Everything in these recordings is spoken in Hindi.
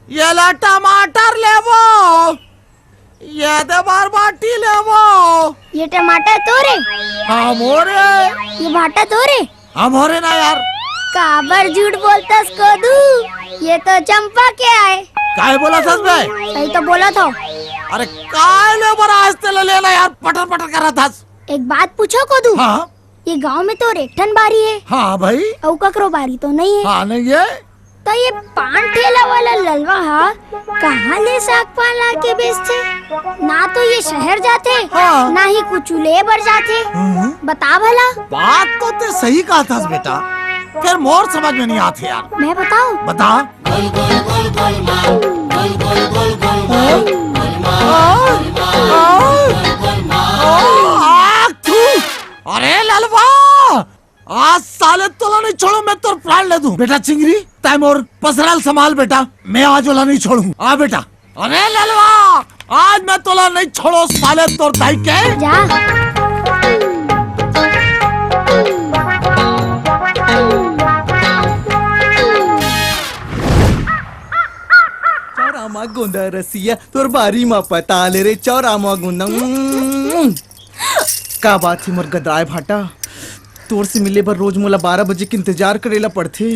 ये ला टमाटर लेवो, ये दे बरबटी लेवो। ये टमाटर तोरे? हाँ मोरे। ये भाटा तोरे? हाँ मोरे ना यार। काबर झूठ बोलतस कोदू? ये तो चंपा के आए। काय बोला सच में? सही तो बोला था। अरे काय ले बरा आस्ते ले लेना यार, पटर पटर कर रहा था। एक बात पूछो कोदू? हाँ ये गांव में तो रेठन बारी है। हाँ भाई। और ककरो बारी तो नहीं है। हाँ नहीं है। तो ये पान ठेला वाला ललवा हा कहाँ ले साग पान ला के बेचते? ना तो ये शहर जाते, हाँ। ना ही कुछ लेबर जाते। बता भला। बात तो ते सही कहा था बेटा, फिर मोर समझ में नहीं आते यार। मैं बताऊं? बता। अरे ललवा, आज साले तोला नहीं छोड़ू, मैं तो प्राण ले दूं। बेटा चिंगरी टाइम और पसराल संभाल बेटा, मैं आज वाला नहीं छोड़ू। आ बेटा। अरे ललवा, आज मैं तोला नहीं छोड़ो साले तोर दाई के। जा। चौरामा गोंदा रसिया तोर बारी मा पता ले रे चौरामा गोंदा। का बात है मोर गदराय भाटा, तोर से मिले बर रोज मोला 12 बजे के इंतजार करेला पड़थे।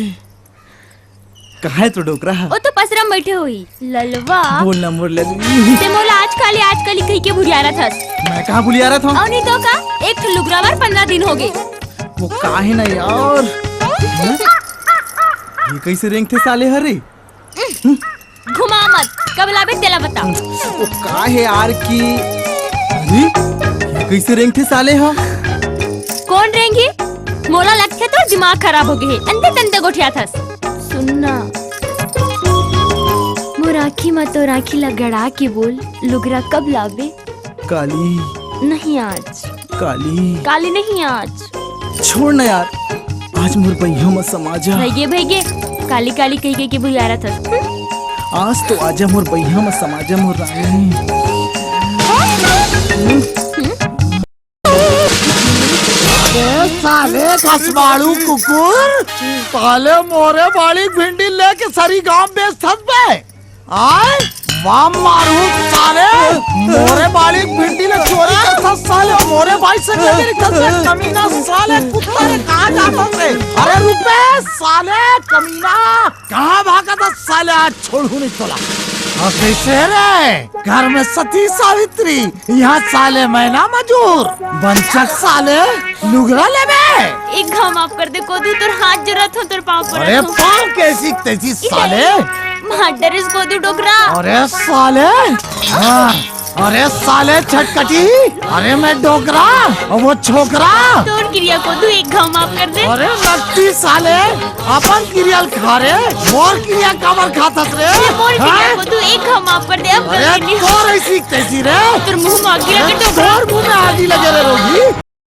कहाँ है तो डोकरा? ओ तो पसरम बैठे हुई ललवा। बोल ना मोर लली। ते मोला आजकल कहीं के भुलिया रहा था। मैं कहाँ भूलिया रहा था? और नहीं तो का, एक लुगरावर 15 दिन हो गए। वो का है ना यार। ये कैसे रेंग थे साले हरे? घुमा मत, कब लावे तेला बता। वो का है यार की? अरे ये कैसे रेंग थे साले हा? कौन रहेंगे? मोला लगता तो दिमाग खराब हो गए, अंधे तंते गोठिया था। सुनना वो राखी मत तो राखी लगड़ा के बोल, लुगरा कब लावे? काली नहीं आज। काली नहीं आज। छोड़ ना यार, आज मोर भैया मत समाजा। भैगे काली कही के बुला रहा था। आज तो आजा मोर भैया मत समाजा मोर रानी। साले कसबाड़ू कुकुर, साले मोरे बाड़ी भिंडी लेके सरी गांव बेचत बे। आय वाम मारू साले, मोरे बाड़ी भिंडी ले चोरी करता साले, मोरे भाई से मेरी कसम कमीना साले, कुत्ता रे कहाँ जाता रे? अरे रुपए साले कमीना, कहाँ भागा था साले? आज छोड़ू नहीं तोला। और कैसे रे? घर में सती सावित्री, यहाँ साले मैना मजूर, बंचक साले लुगरा ले बे। एक घाव माफ कर दे कोदू, तोर हाथ जरूरत हो, तोर पाँव पर। अरे पाँव कैसी तेजी साले? डरिस कोदू डोकरा। अरे साले, हाँ, अरे साले छटकटी, अरे मैं डोकरा और वो छोकरा। तोर क्रिया कोदू, एक घाव माफ कर दे। अरे नत्ती साले, अपन क्रिया खा रे, मोर क्रिया काबर खाता रे? मोर क्रिया कोदू, एक घाव माफ कर दे। अब अरे तोर ऐसी तेजी रे, तोर मुंह में आग लगे तो तोर मुंह में आग लगे रे रोगी।